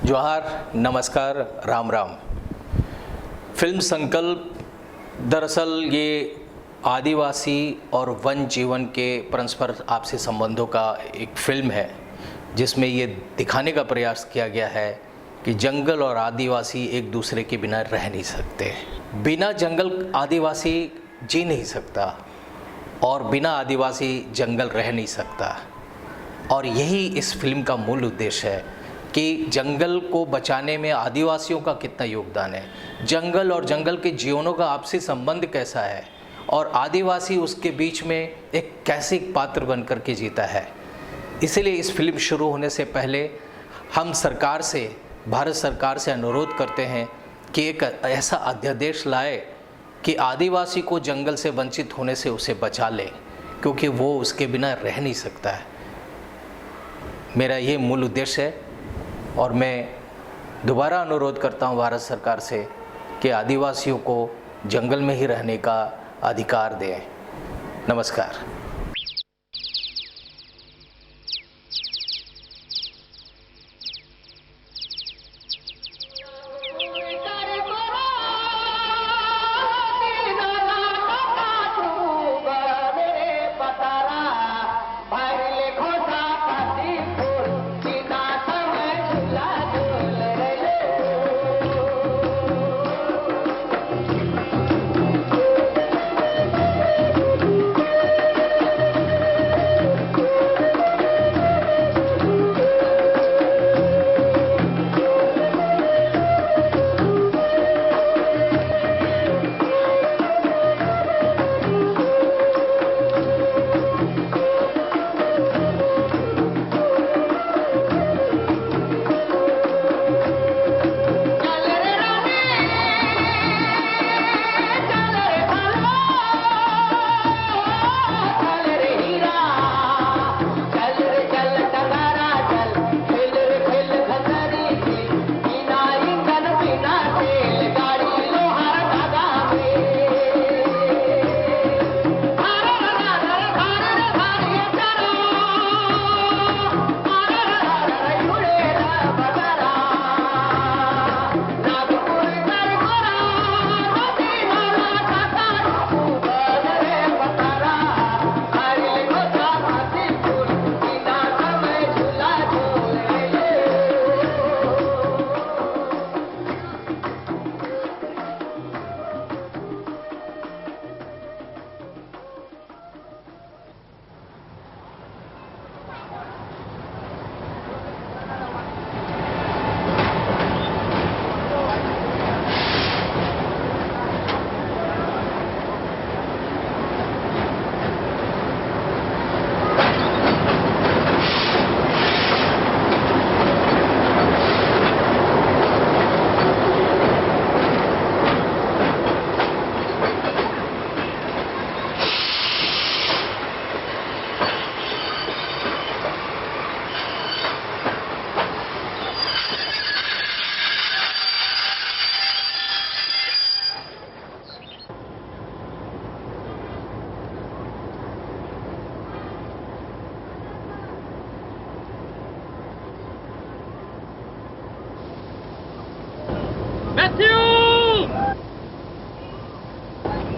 जोहार, नमस्कार, राम राम। फिल्म संकल्प दरअसल ये आदिवासी और वन जीवन के परस्पर आपसी संबंधों का एक फिल्म है जिसमें ये दिखाने का प्रयास किया गया है कि जंगल और आदिवासी एक दूसरे के बिना रह नहीं सकते। बिना जंगल आदिवासी जी नहीं सकता और बिना आदिवासी जंगल रह नहीं सकता। और यही इस फिल्म का मूल उद्देश्य है कि जंगल को बचाने में आदिवासियों का कितना योगदान है, जंगल और जंगल के जीवनों का आपसी संबंध कैसा है और आदिवासी उसके बीच में एक कैसे पात्र बन कर के जीता है। इसलिए इस फिल्म शुरू होने से पहले हम सरकार से, भारत सरकार से अनुरोध करते हैं कि एक ऐसा अध्यादेश लाए कि आदिवासी को जंगल से वंचित होने से उसे बचा ले, क्योंकि वो उसके बिना रह नहीं सकता है। मेरा ये मूल उद्देश्य है और मैं दोबारा अनुरोध करता हूँ भारत सरकार से कि आदिवासियों को जंगल में ही रहने का अधिकार दें। नमस्कार।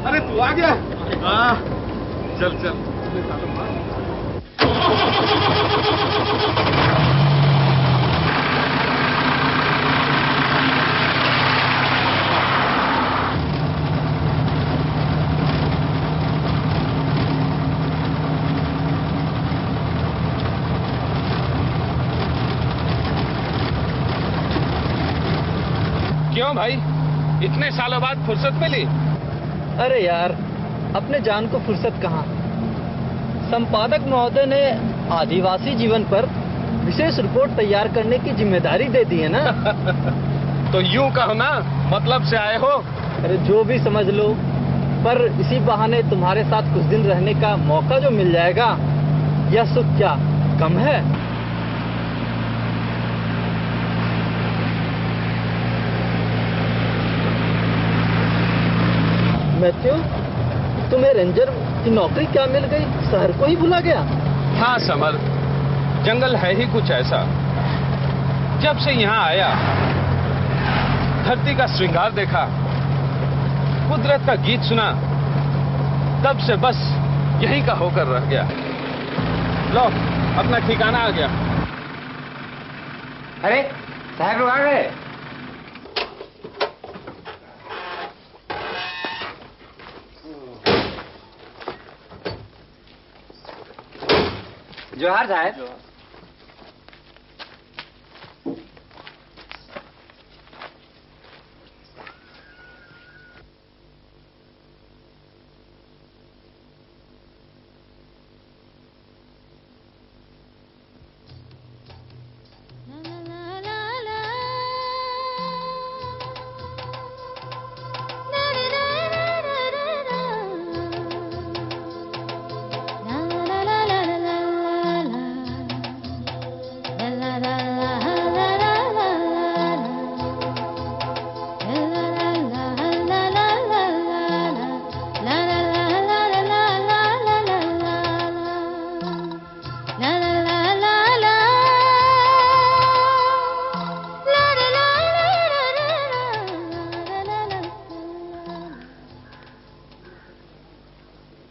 अरे तू आ गया? हाँ, चल चल। क्यों भाई, इतने सालों बाद फुर्सत मिली? अरे यार, अपने जान को फुर्सत कहाँ। संपादक महोदय ने आदिवासी जीवन पर विशेष रिपोर्ट तैयार करने की जिम्मेदारी दे दी है ना। तो यूं कहो ना, मतलब से आए हो? अरे जो भी समझ लो, पर इसी बहाने तुम्हारे साथ कुछ दिन रहने का मौका जो मिल जाएगा, यह सुख क्या कम है? मैथ्यू, तुम्हें रेंजर की नौकरी क्या मिल गई? शहर को ही भुला गया? हाँ समर, जंगल है ही कुछ ऐसा। जब से यहाँ आया, धरती का श्रृंगार देखा, कुदरत का गीत सुना, तब से बस यहीं का होकर रह गया। लो, अपना ठिकाना आ गया। अरे साहब लोग आ गए। जोहार साहब।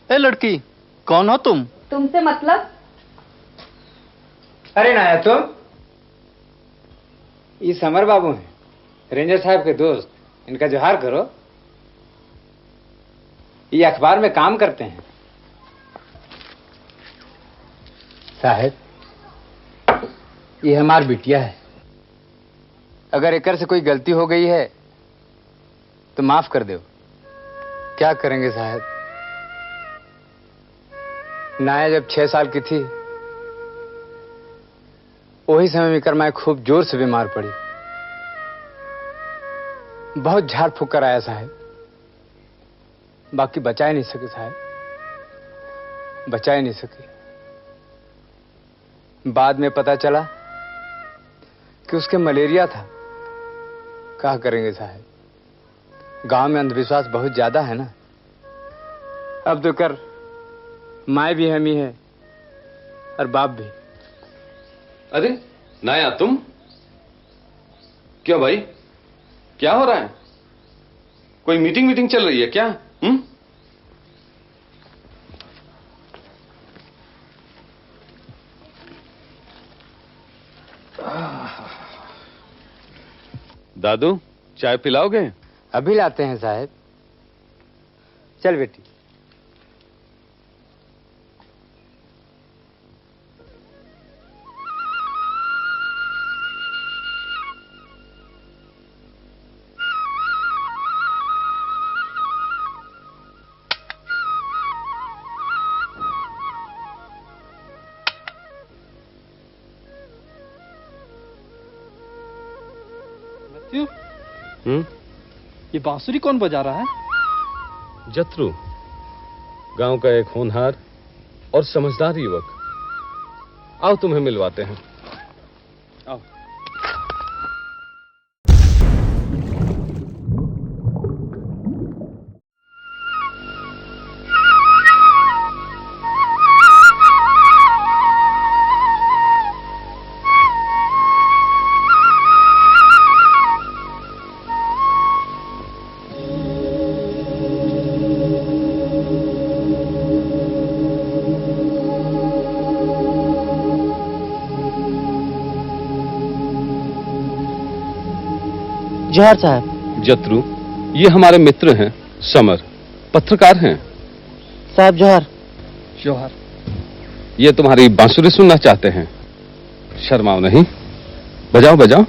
ए लड़की, कौन हो तुम? तुमसे मतलब? अरे नाया तुम, ये समर बाबू हैं, रेंजर साहब के दोस्त। इनका जोहार करो। ये अखबार में काम करते हैं। साहब, ये हमारी बिटिया है। अगर एकर से कोई गलती हो गई है तो माफ कर दो। क्या करेंगे साहब, नाया जब 6 साल की थी, वही समय में करमाए खूब जोर से बीमार पड़ी। बहुत झाड़ फूक कर आया साहब, बाकी बचा ही नहीं सके साहब, बचा ही नहीं सके। बाद में पता चला कि उसके मलेरिया था। क्या करेंगे साहब, गांव में अंधविश्वास बहुत ज्यादा है ना। अब तो कर माए भी हम ही है और बाप भी। अरे नाया, तुम क्यों भाई, क्या हो रहा है? कोई मीटिंग चल रही है क्या? दादू, चाय पिलाओगे? अभी लाते हैं साहब। चल बेटी। ये बांसुरी कौन बजा रहा है? जत्रू, गांव का एक होनहार और समझदार युवक। आओ तुम्हें मिलवाते हैं। आओ। जोहार साहब। जत्रू, ये हमारे मित्र हैं, समर, पत्रकार हैं। साहब जोहार। जोहार। ये तुम्हारी बांसुरी सुनना चाहते हैं। शर्माओ नहीं, बजाओ बजाओ।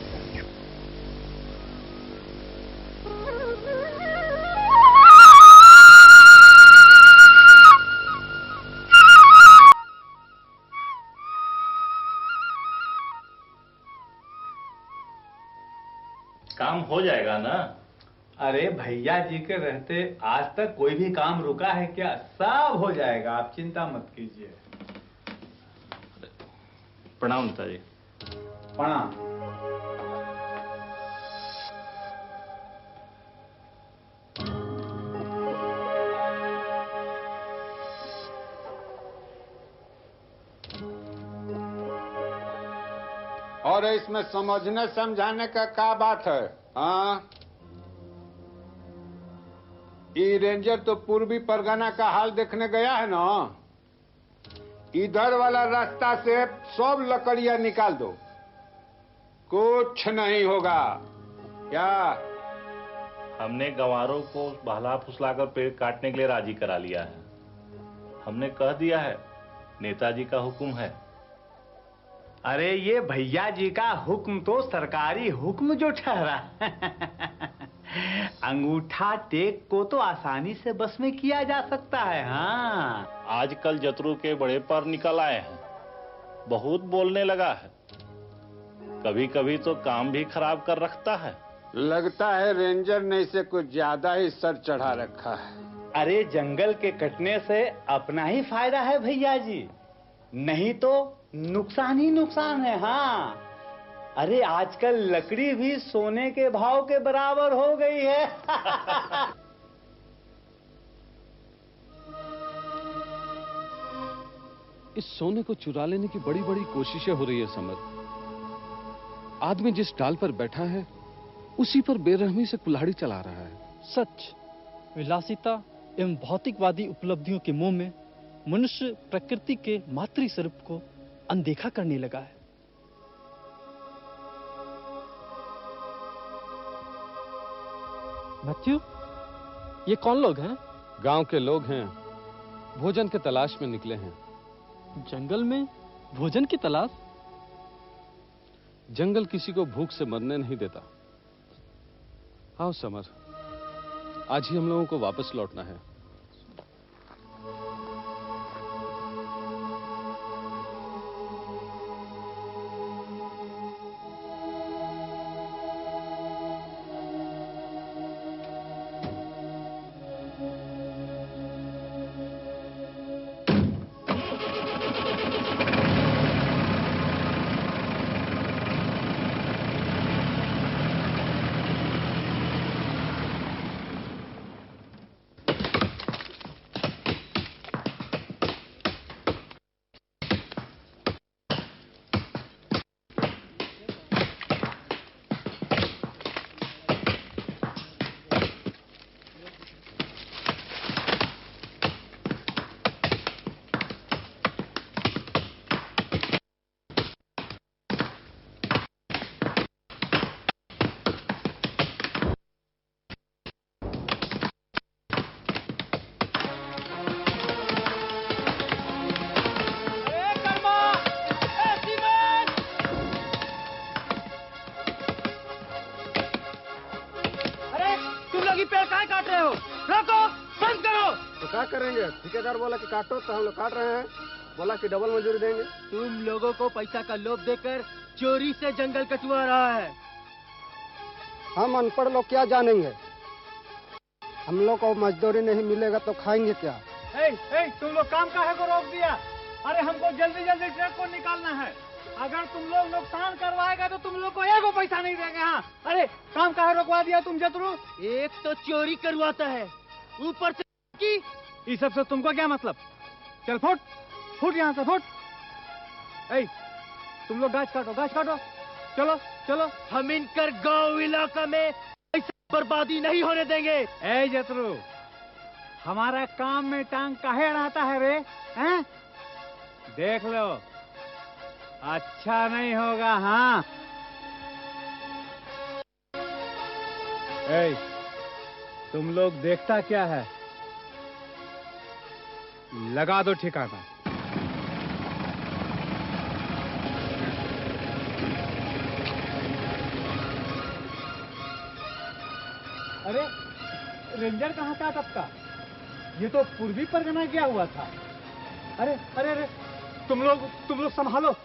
काम हो जाएगा ना? अरे भैया जी के रहते आज तक कोई भी काम रुका है क्या? सब हो जाएगा, आप चिंता मत कीजिए। प्रणाम नेताजी। प्रणाम। और इसमें समझने समझाने का क्या बात है? हाँ, ये रेंजर तो पूर्वी परगना का हाल देखने गया है ना। इधर वाला रास्ता से सब लकड़ियां निकाल दो, कुछ नहीं होगा। क्या? हमने गंवारों को बहला फुसलाकर पेड़ काटने के लिए राजी करा लिया है। हमने कह दिया है नेताजी का हुक्म है। अरे ये भैया जी का हुक्म तो सरकारी हुक्म जो ठहरा। अंगूठा टेक को तो आसानी से बस में किया जा सकता है। हाँ, आजकल जतरू के बड़े पर निकल आए हैं, बहुत बोलने लगा है, कभी कभी तो काम भी खराब कर रखता है। लगता है रेंजर ने इसे कुछ ज्यादा ही सर चढ़ा रखा है। अरे जंगल के कटने से अपना ही फायदा है भैया जी, नहीं तो नुकसान ही नुकसान है। हाँ, अरे आजकल लकड़ी भी सोने के भाव के बराबर हो गई है। इस सोने को चुरा लेने की बड़ी बड़ी कोशिशें हो रही है समर। आदमी जिस डाल पर बैठा है उसी पर बेरहमी से कुल्हाड़ी चला रहा है। सच, विलासिता एवं भौतिकवादी उपलब्धियों के मोह में मनुष्य प्रकृति के मातृ स्वरूप को अनदेखा करने लगा है। मैथ्यू, ये कौन लोग हैं? गांव के लोग हैं, भोजन के तलाश में निकले हैं। जंगल में भोजन की तलाश? जंगल किसी को भूख से मरने नहीं देता। आओ समर, आज ही हम लोगों को वापस लौटना है। क्या करेंगे? ठेकेदार बोला कि काटो तो हम लोग काट रहे हैं, बोला कि डबल मजदूरी देंगे। तुम लोगों को पैसा का लोभ देकर चोरी से जंगल कटवा रहा है। हम अनपढ़ लोग क्या जानेंगे? हम लोग को मजदूरी नहीं मिलेगा तो खाएंगे क्या? तुम लोग काम काहे को रोक दिया? अरे हमको जल्दी जल्दी ट्रक को निकालना है। अगर तुम लोग नुकसान करवाएगा तो तुम लोग को एगो पैसा नहीं देंगे। हाँ, अरे काम काहे रोकवा दिया तुम जतरू? एक तो चोरी करवाता है, ऊपर से की इस सब से तुमको क्या मतलब? चल फुट फुट यहाँ से फुट। तुम लोग गाछ काटो, गाछ काटो, चलो चलो। हम इनकर गांव इलाका में पैसा बर्बादी नहीं होने देंगे। ए जतरू, हमारा काम में टांग काहे अड़ाता है रे? हैं? देख लो, अच्छा नहीं होगा। हाँ, तुम लोग देखता क्या है? लगा दो ठिकाना। अरे रेंजर कहाँ था तब का? ये तो पूर्वी परगना गया हुआ था। अरे अरे अरे, तुम लोग संभालो,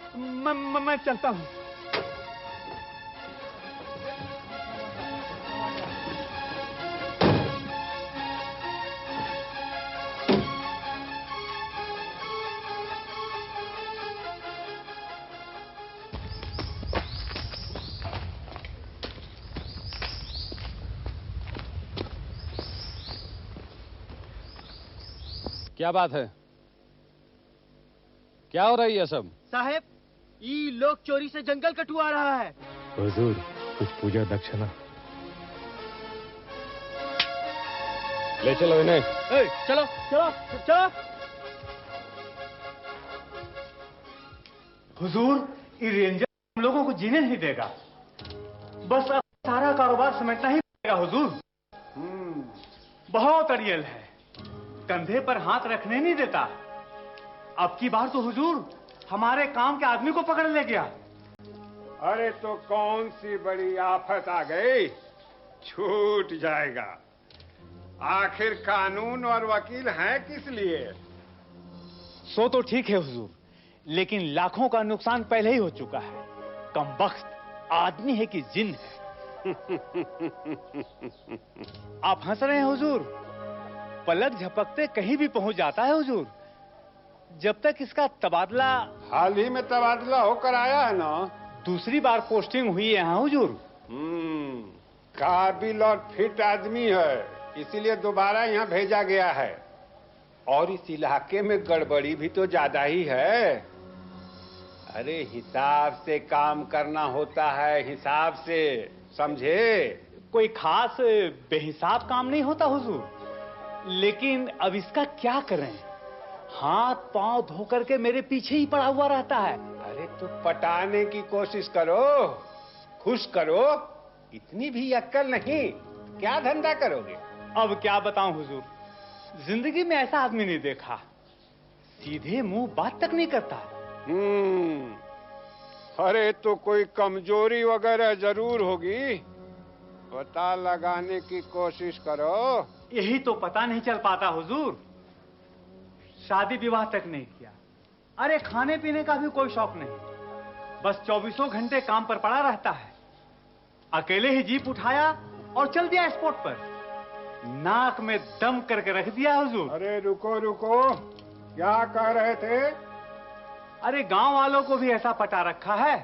मैं चलता हूँ। क्या बात है? क्या हो रही है सब? साहेब, ये लोग चोरी से जंगल कटवा रहा है। हुजूर, कुछ पूजा दक्षिणा ले चलो इन्हें। चलो चलो चलो। हुजूर, ये रेंजर हम लोगों को जीने नहीं देगा। बस अब सारा कारोबार समेटना ही पड़ेगा हुजूर। बहुत अड़ियल है, कंधे पर हाथ रखने नहीं देता। अब की बार तो हुजूर हमारे काम के आदमी को पकड़ ले गया। अरे तो कौन सी बड़ी आफत आ गई, छूट जाएगा। आखिर कानून और वकील हैं किस लिए? सो तो ठीक है हुजूर, लेकिन लाखों का नुकसान पहले ही हो चुका है। कमबख्त आदमी है कि जिन है। आप हंस रहे हैं हुजूर, पलक झपकते कहीं भी पहुंच जाता है हुजूर। जब तक इसका तबादला हाल ही में तबादला होकर आया है ना, दूसरी बार पोस्टिंग हुई है। हाँ हुजूर। काबिल और फिट आदमी है, इसीलिए दोबारा यहाँ भेजा गया है। और इस इलाके में गड़बड़ी भी तो ज्यादा ही है। अरे हिसाब से काम करना होता है, हिसाब से, समझे? कोई खास बेहिसाब काम नहीं होता हुजूर, लेकिन अब इसका क्या करें? हाथ पांव धोकर के मेरे पीछे ही पड़ा हुआ रहता है। अरे तो पटाने की कोशिश करो, खुश करो। इतनी भी अक्ल नहीं, क्या धंधा करोगे? अब क्या बताऊं हुजूर, जिंदगी में ऐसा आदमी नहीं देखा। सीधे मुंह बात तक नहीं करता। अरे तो कोई कमजोरी वगैरह जरूर होगी, पता लगाने की कोशिश करो। यही तो पता नहीं चल पाता हुजूर। शादी विवाह तक नहीं किया, अरे खाने पीने का भी कोई शौक नहीं, बस 24 घंटे काम पर पड़ा रहता है। अकेले ही जीप उठाया और चल दिया स्पॉट पर, नाक में दम करके रख दिया हुजूर। अरे रुको रुको, क्या कह रहे थे? अरे गांव वालों को भी ऐसा पटा रखा है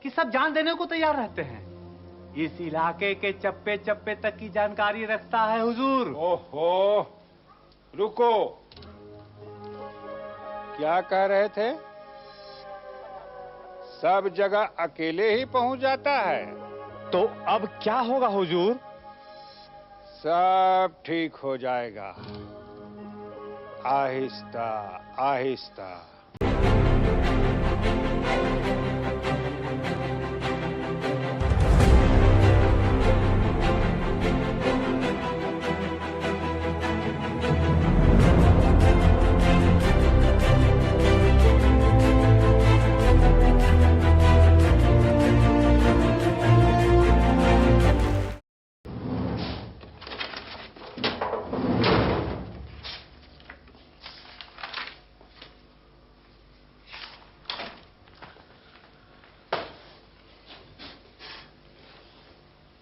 कि सब जान देने को तैयार रहते हैं। इस इलाके के चप्पे चप्पे तक की जानकारी रखता है हुजूर। ओहो, रुको, क्या कह रहे थे? सब जगह अकेले ही पहुंच जाता है? तो अब क्या होगा हुजूर? सब ठीक हो जाएगा, आहिस्ता आहिस्ता।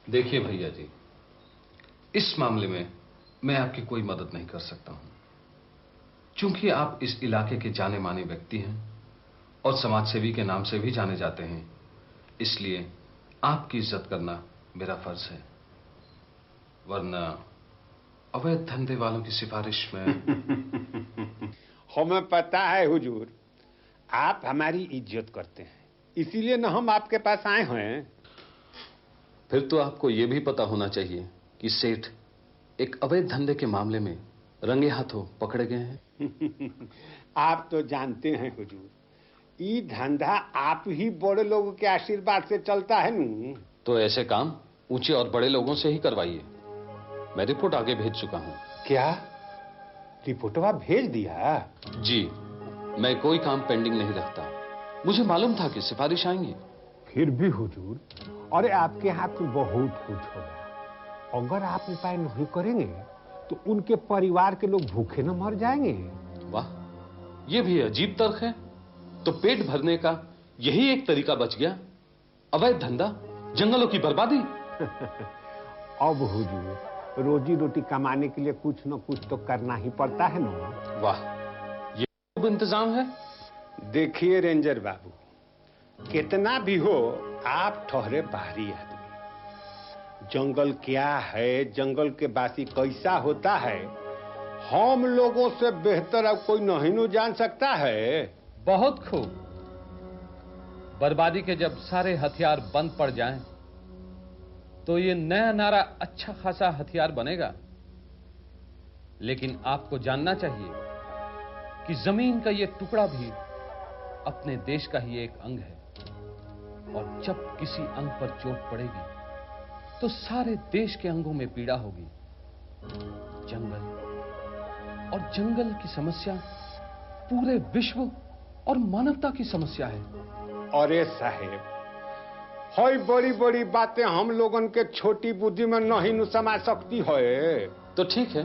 देखिए भैया जी, इस मामले में मैं आपकी कोई मदद नहीं कर सकता हूं। चूंकि आप इस इलाके के जाने माने व्यक्ति हैं और समाजसेवी के नाम से भी जाने जाते हैं, इसलिए आपकी इज्जत करना मेरा फर्ज है। वरना अवैध धंधे वालों की सिफारिश में हमें पता है हुजूर, आप हमारी इज्जत करते हैं, इसीलिए न हम आपके पास आए हैं। फिर तो आपको यह भी पता होना चाहिए कि सेठ एक अवैध धंधे के मामले में रंगे हाथों पकड़े गए हैं। आप तो जानते हैं हुजूर, ये धंधा आप ही बड़े लोगों के आशीर्वाद से चलता है न। तो ऐसे काम ऊंचे और बड़े लोगों से ही करवाइए। मैं रिपोर्ट आगे भेज चुका हूं। क्या रिपोर्टवा भेज दिया? जी, मैं कोई काम पेंडिंग नहीं रखता। मुझे मालूम था कि सिफारिश आएंगी। फिर भी हुजूर, अरे आपके हाथ में बहुत कुछ होगा। अगर आप उपाय नहीं करेंगे तो उनके परिवार के लोग भूखे न मर जाएंगे। वाह, ये भी अजीब तर्क है। तो पेट भरने का यही एक तरीका बच गया, अवैध धंधा, जंगलों की बर्बादी। अब हुजूर, रोजी रोटी कमाने के लिए कुछ न कुछ तो करना ही पड़ता है ना। वाह, ये इंतजाम है। देखिए रेंजर बाबू, कितना भी हो आप ठहरे बाहरी आदमी। जंगल क्या है, जंगल के वासी कैसा होता है, हम लोगों से बेहतर अब कोई नहीं न जान सकता है। बहुत खूब। बर्बादी के जब सारे हथियार बंद पड़ जाएं, तो ये नया नारा अच्छा खासा हथियार बनेगा। लेकिन आपको जानना चाहिए कि जमीन का ये टुकड़ा भी अपने देश का ही एक अंग है, और जब किसी अंग पर चोट पड़ेगी तो सारे देश के अंगों में पीड़ा होगी। जंगल और जंगल की समस्या पूरे विश्व और मानवता की समस्या है। अरे साहेब, हई बड़ी बड़ी बातें हम लोगन के छोटी बुद्धि में नहीं न समा सकती है। तो ठीक है,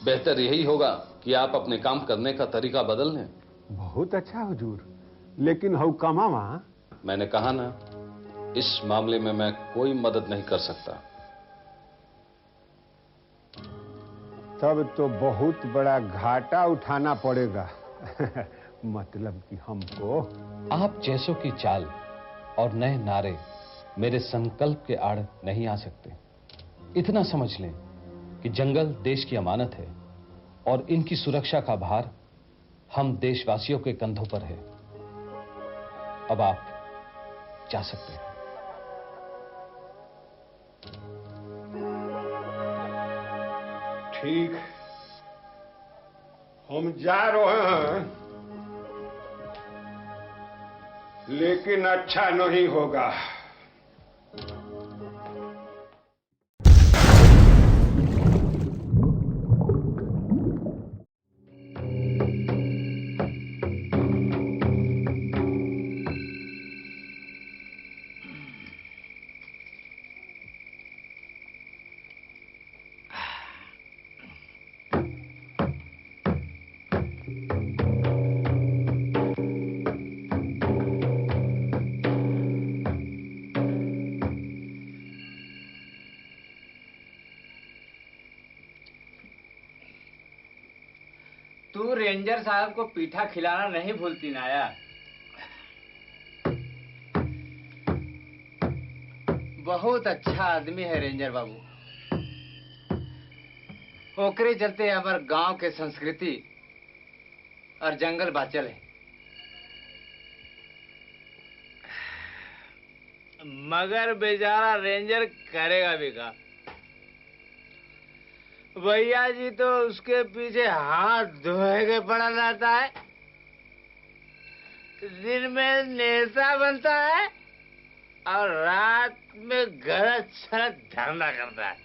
बेहतर यही होगा कि आप अपने काम करने का तरीका बदल लें। बहुत अच्छा हुजूर, लेकिन हऊ कमावा। मैंने कहा ना, इस मामले में मैं कोई मदद नहीं कर सकता। तब तो बहुत बड़ा घाटा उठाना पड़ेगा। मतलब कि हमको। आप जैसों की चाल और नए नारे मेरे संकल्प के आड़ नहीं आ सकते। इतना समझ लें कि जंगल देश की अमानत है और इनकी सुरक्षा का भार हम देशवासियों के कंधों पर है। अब आप जा सकते हैं। ठीक, हम जा रहे हैं, लेकिन अच्छा नहीं होगा। तू रेंजर साहब को पीठा खिलाना नहीं भूलती ना यार। बहुत अच्छा आदमी है रेंजर बाबू। ओकरे चलते हमार गांव के संस्कृति और जंगल बाचल है। मगर बेचारा रेंजर करेगा भी का। भैया जी तो उसके पीछे हाथ धोए के पड़ा रहता है, दिन में नेता बनता है और रात में गलत सलत धंधा करता है।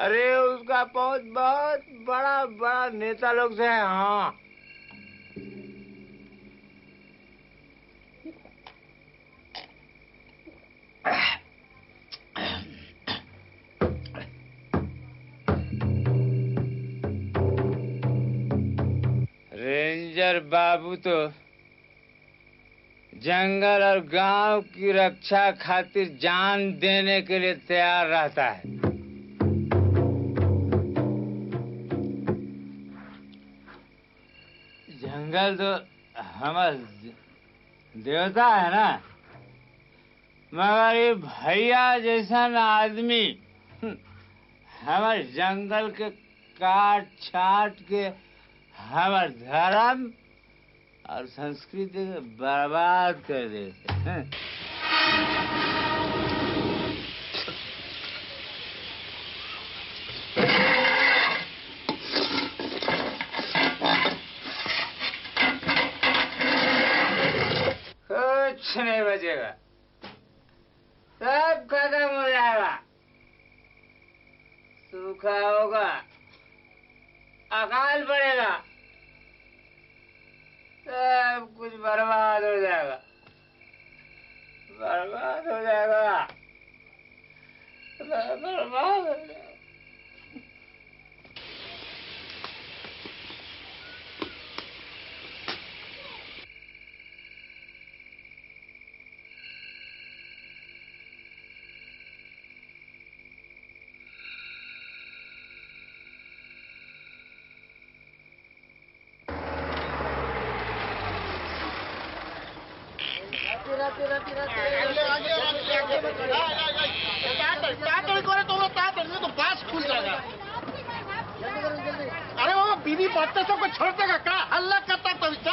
अरे उसका पहुंच बहुत बड़ा बड़ा नेता लोग से है। हाँ, रेंजर बाबू तो जंगल और गांव की रक्षा खातिर जान देने के लिए तैयार रहता है। जंगल तो हमारा देवता है ना, मगर ये भैया जैसा आदमी हमारे जंगल के काट छाट के हमारे धर्म और संस्कृति को बर्बाद कर देते हैं। कुछ नहीं बचेगा, सब खत्म हो जाएगा। सूखा होगा, अकाल पड़ेगा, सब कुछ बर्बाद हो जाएगा, बर्बाद हो जाएगा, बर्बाद हो जाएगा। अरे बाबा बीवी बात सबको छोड़ देगा क्या? हल्ला करता तो होता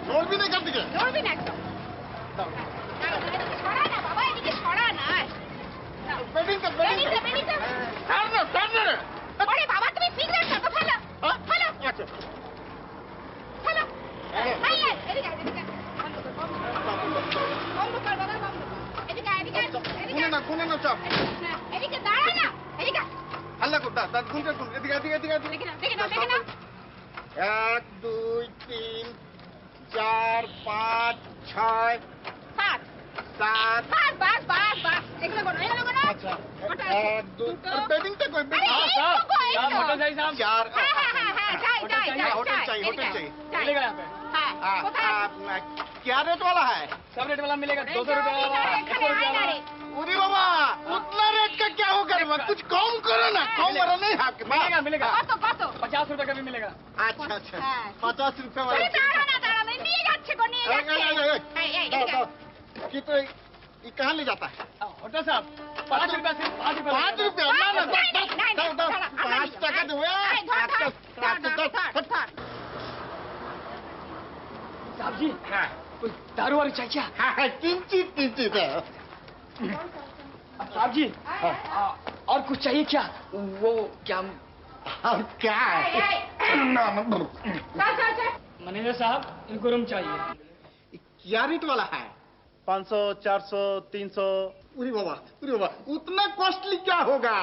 जोड़ भी नहीं कर दिखे বেডিং কর ওরে বাবা তুমি সিগারেট খাও ফেলো ফেলো আচ্ছা ফেলো এই এদিকে এদিকে বন্ধ কর বাবা বন্ধ এদিকে এদিকে কোনে না চাপ এদিকে দাঁড়া না এদিকে আল্লাহ কর দাঁত গুনতে এদিকে দেখি না 1 2 3 4 5 6 7 বাস এগুলো করো আচ্ছা 1 2 বেডিংটা কই होटल चाहिए साहब 4 जाए होटल चाहिए मिलेगा यहाँ पे क्या रेट वाला है सब रेट वाला मिलेगा 200 रुपया अरे बाबा उतना रेट का क्या होगा कुछ कम करो ना कम वाला नहीं है आपके पास मिलेगा কত 50 रुपए का भी मिलेगा अच्छा 50 रुपए वाला দাঁড়া নিয়ে যাচ্ছে कि तो ये कहाँ ले जाता है होटल साहब 5 रुपया से 5 रुपया 5 रुपया ना 5 टका दो साहब जी हाँ कोई दारू वाली चाहिए क्या हाँ किंचित है साहब जी और कुछ चाहिए क्या वो क्या और क्या मैनेजर साहब इनको रूम चाहिए क्या रेट वाला है 500 400 300 अरे बाबा उतना कॉस्टली क्या होगा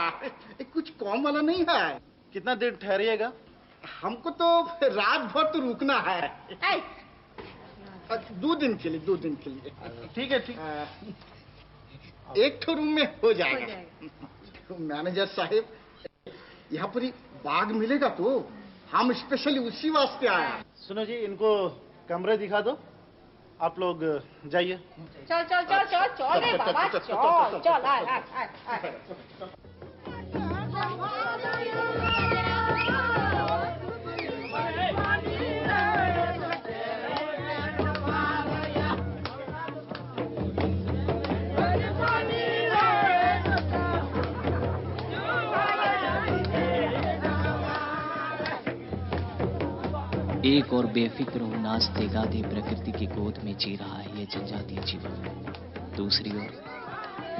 कुछ कम वाला नहीं है कितना देर ठहरिएगा हमको तो रात भर तो रुकना है 2 दिन के लिए ठीक है ठीक एक ठो रूम में हो जाएगा मैनेजर साहब यहाँ पर ही बाग मिलेगा तो हम स्पेशली उसी वास्ते आया सुनो जी इनको कमरे दिखा दो आप लोग जाइए चल रे बाबा चल आ एक और बेफिक्र हो नाचते गाते प्रकृति की गोद में जी रहा है ये जनजातीय जीवन। दूसरी ओर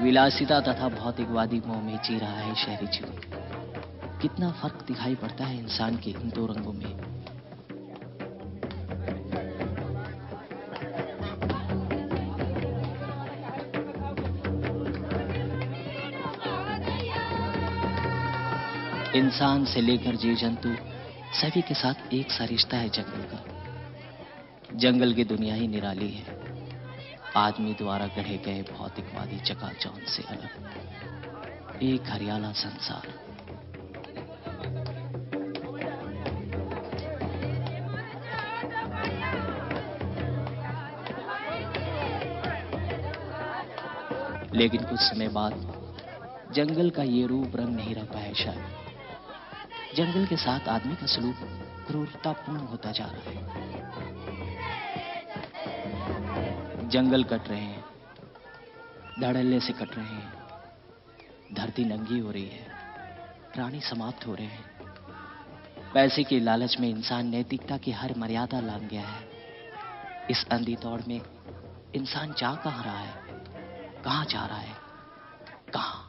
विलासिता तथा भौतिकवादी मोह में जी रहा है शहरी जीवन। कितना फर्क दिखाई पड़ता है इंसान के इन दो रंगों में। इंसान से लेकर जीव जंतु सभी के साथ एक सा रिश्ता है जंगल का। जंगल की दुनिया ही निराली है, आदमी द्वारा गढ़े गए भौतिकवादी चकाचौंध से अलग एक हरियाला संसार। लेकिन कुछ समय बाद जंगल का ये रूप रंग नहीं रह पाया शायद। जंगल के साथ आदमी का सलूक क्रूरतापूर्ण होता जा रहा है। जंगल कट रहे हैं, धड़ल्ले से कट रहे हैं, धरती नंगी हो रही है, प्राणी समाप्त हो रहे हैं। पैसे की लालच में इंसान नैतिकता की हर मर्यादा लांघ गया है। इस अंधी दौड़ में इंसान जा कहाँ रहा है, कहाँ जा रहा है, कहाँ?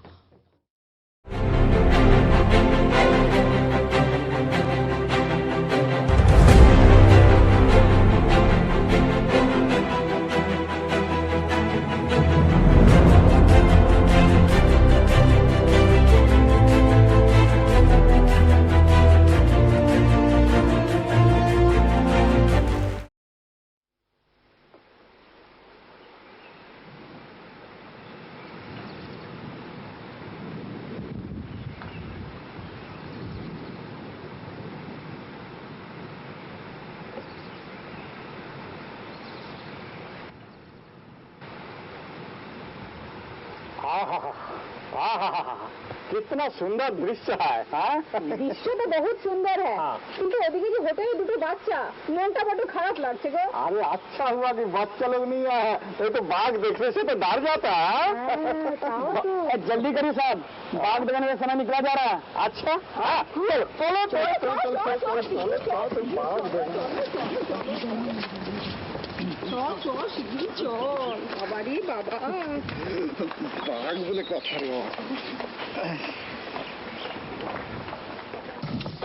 कितना सुंदर दृश्य है। দৃশ্য তো বহুত সুন্দর है কিন্তু ওদিকে যে হোটেলে দুটো বাচ্চা মনটা বড় খারাপ লাগছে গো। अरे अच्छा हुआ कि बच्चा लोग नहीं आए, ये तो बाघ देखने से तो डर जाता है। जल्दी करिए साहब, बाघ देखने का समय निकला जा रहा है। अच्छा चलो चलो चलो চল চল শিগগিরই চল। বাবারে বাবা, बाघ बोले कथा रे।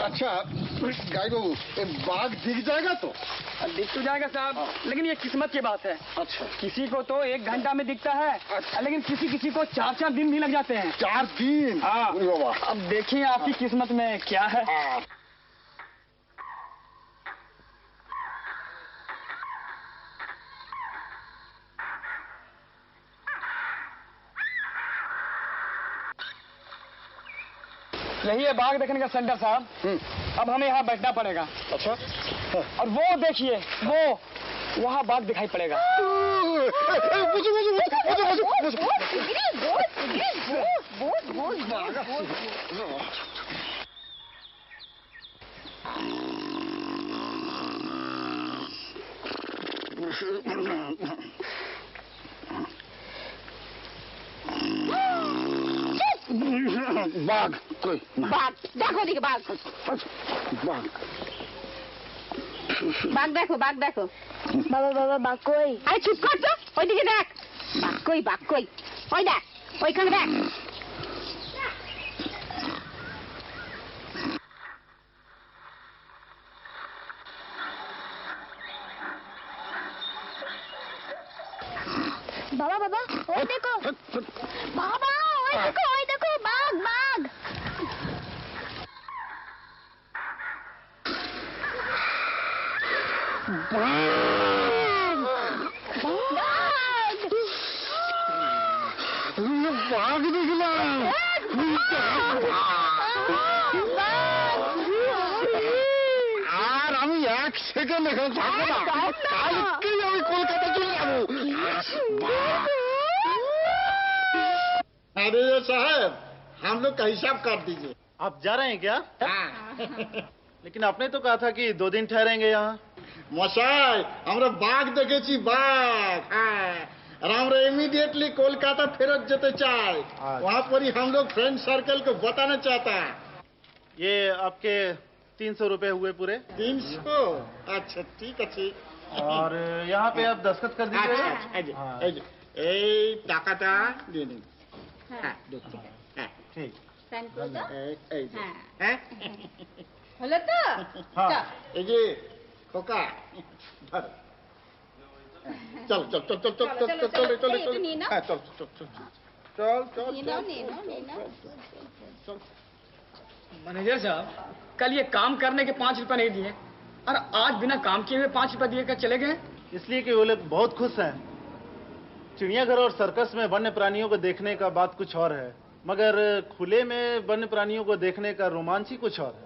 अच्छा गाय बाबू, ये बाघ दिख जाएगा तो? दिख तो जाएगा साहब, लेकिन ये किस्मत की बात है। अच्छा, किसी को तो 1 घंटा में दिखता है, लेकिन किसी को 4-4 दिन भी लग जाते हैं। 4 दिन? हाँ। बाबा अब देखिए आपकी किस्मत में क्या है। यही है बाघ देखने का सेंटर साहब। अब हमें यहाँ बैठना पड़ेगा। अच्छा, और वो देखिए, वो वहाँ बाघ दिखाई पड़ेगा। बाघ कोई বাঘ দেখো দিকে বাঘ। बाघ বাঘ দেখো বাঘ দেখো। বাবা বাবা বাঘ কই? আরে চুপ কর তো, ওইদিকে দেখ। বাঘ কই বাঘ কই? ওই দেখ, ওইখানে দেখ। বাবা বাবা ওই দেখো, বাবা ওই দেখো বাঘ বাঘ। बाघ निकला। আর আমি 1 সেকেন্ড এখানে থাকবো না, কালকেই আমি কলকাতা চলে যাবো। अरे साहब, हम लोग का हिसाब काट दीजिए। आप जा रहे हैं क्या? हाँ। लेकिन आपने तो कहा था कि 2 दिन ठहरेंगे यहाँ। মশাই আমরা বাঘ দেখেছি, বাঘ। হ্যাঁ, और আমরা इमीडिएटली कोलकाता फेरत যেতে চাই। वहाँ पर ही हम लोग फ्रेंड सर्कल को बताना चाहता है। ये आपके 300 रुपए हुए पूरे। 300? अच्छा ठीक है। और यहाँ पे आप दस्तखत कर दीजिए। এই টাকাটা দিয়ে নিন। হ্যাঁ দেখছি। হ্যাঁ ठीक। এই যে। হ্যাঁ হলো তো? হ্যাঁ এই যে খোকা, চল চল চল চল চল চল চল চল চল চল। হ্যাঁ চল চল চল চল চল চল। मैनेजर साहब, कल ये काम करने के 5 रुपए नहीं दिए और आज बिना काम किए हुए 5 रुपए दिए कर चले गए। इसलिए कि वो लोग बहुत खुश हैं। चिड़ियाघर और सर्कस में वन्य प्राणियों को देखने का बात कुछ और है, मगर खुले में वन्य प्राणियों को देखने का रोमांच ही कुछ और है।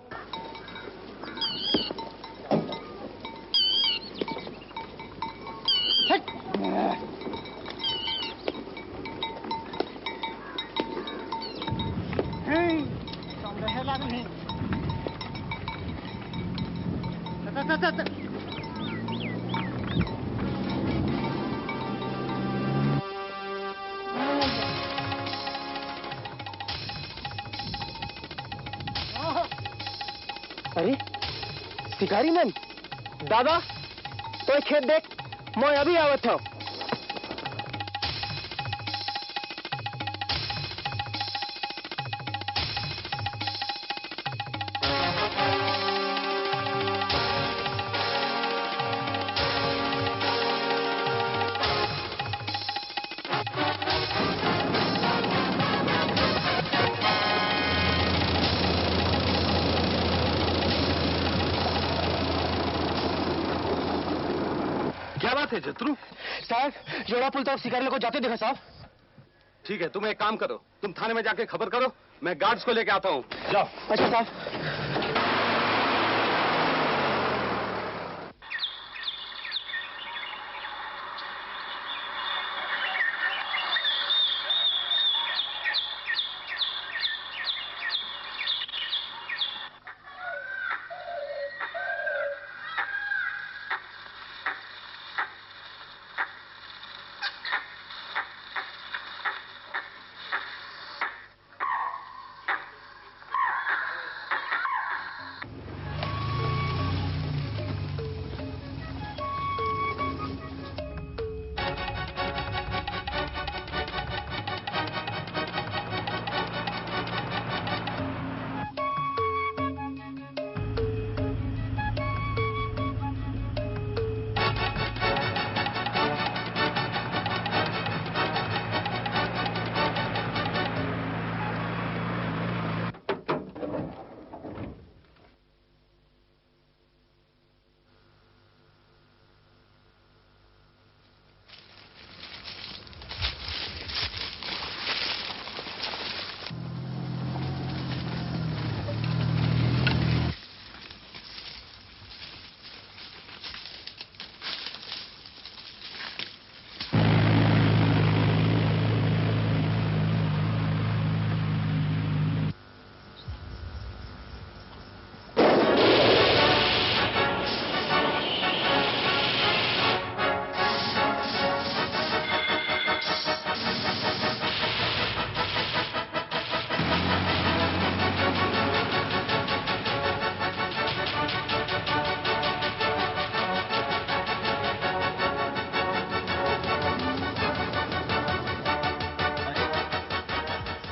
अरे शिकारी मैन, दादा तो खेत देख, मैं अभी आवत था। क्या बात है जतरू? साहब, जोड़ा पुल तक शिकारी लोग को जाते देखा साहब। ठीक है, तुम एक काम करो, तुम थाने में जाके खबर करो, मैं गार्ड्स को लेके आता हूँ। जाओ। अच्छा साहब।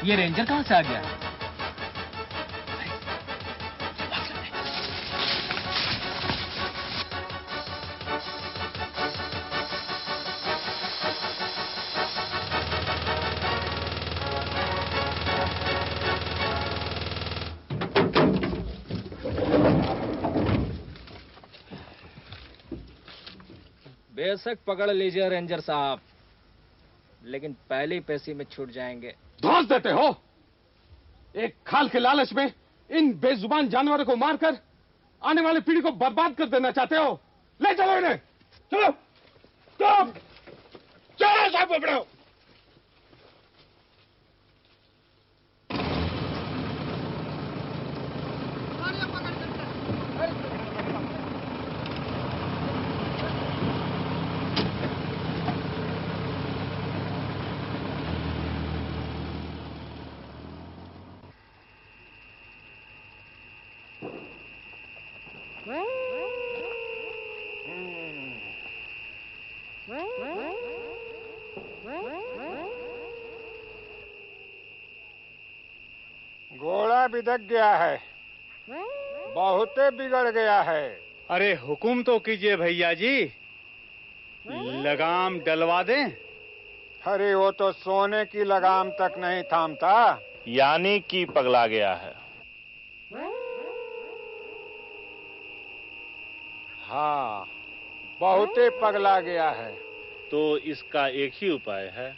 ये रेंजर कहाँ से आ गया? बेशक पकड़ लीजिए रेंजर साहब, लेकिन पहली पेशी में छूट जाएंगे। धौंस देते हो? एक खाल के लालच में इन बेजुबान जानवरों को मारकर आने वाली पीढ़ी को बर्बाद कर देना चाहते हो? ले चलो इन्हें, चलो चलो चलो साहब पकड़ो। घोड़ा बिदक गया है, बहुते बिगड़ गया है। अरे हुकुम तो कीजिए भैया जी, लगाम डलवा दें। अरे वो तो सोने की लगाम तक नहीं थामता। यानी कि पगला गया है। हाँ, बहुते पगला गया है। तो इसका एक ही उपाय है।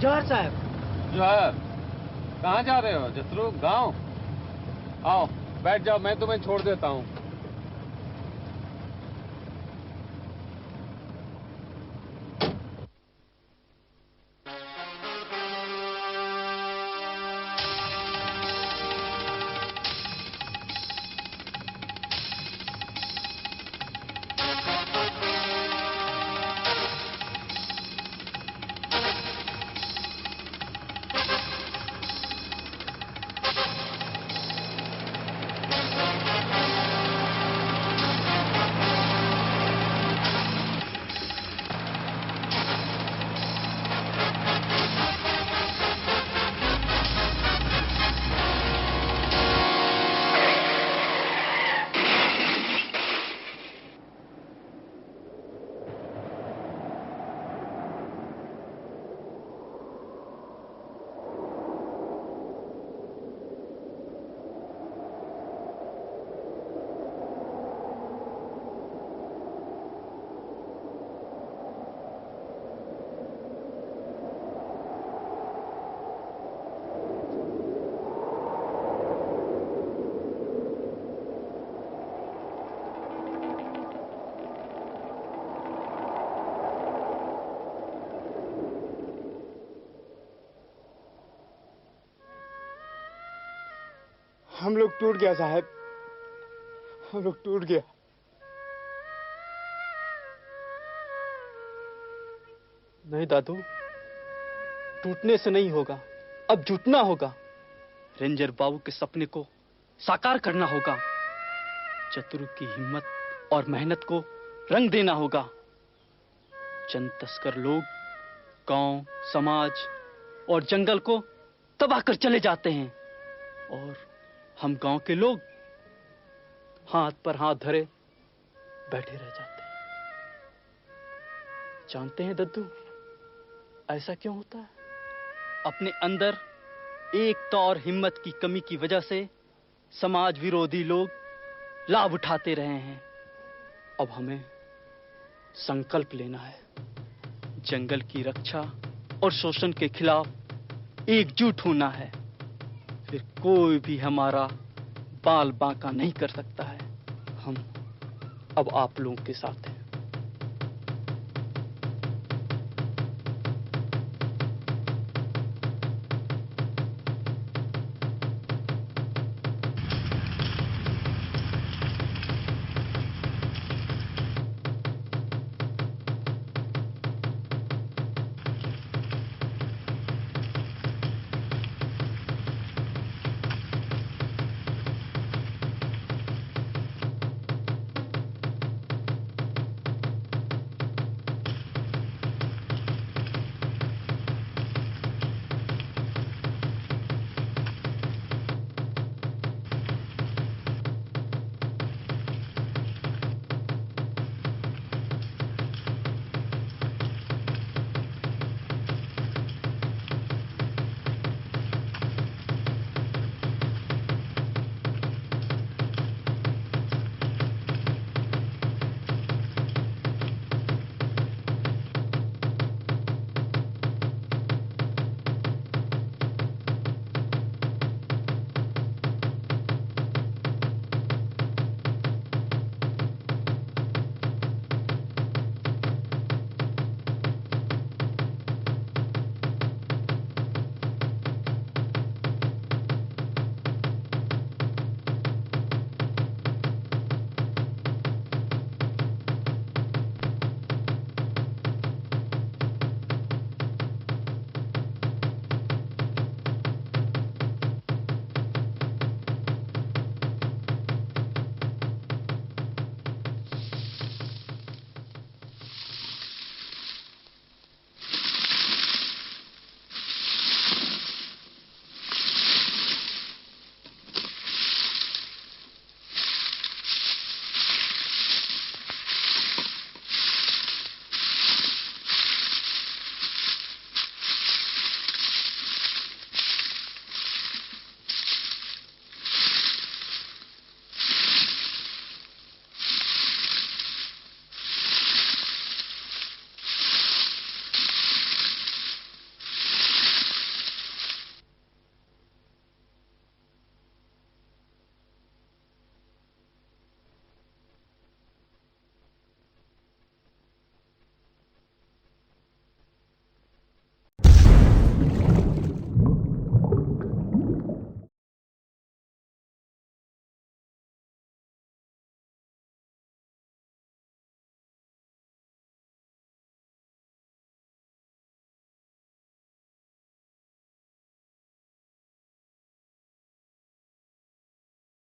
जौहर साहब। जौहर, कहाँ जा रहे हो? जसरू, गांव? आओ बैठ जाओ, मैं तुम्हें छोड़ देता हूँ। हम लोग टूट गया साहब, हम लोग टूट गया। नहीं दादू, टूटने से नहीं होगा, अब जुटना होगा। रेंजर बाबू के सपने को साकार करना होगा। चतुर की हिम्मत और मेहनत को रंग देना होगा। चंद तस्कर लोग गांव, समाज और जंगल को तबाह कर चले जाते हैं और हम गांव के लोग हाथ पर हाथ धरे बैठे रह जाते हैं। जानते हैं दद्दू, ऐसा क्यों होता है? अपने अंदर एकता और हिम्मत की कमी की वजह से समाज विरोधी लोग लाभ उठाते रहे हैं। अब हमें संकल्प लेना है, जंगल की रक्षा और शोषण के खिलाफ एकजुट होना है। फिर कोई भी हमारा बाल बांका नहीं कर सकता है। हम अब आप लोगों के साथ हैं।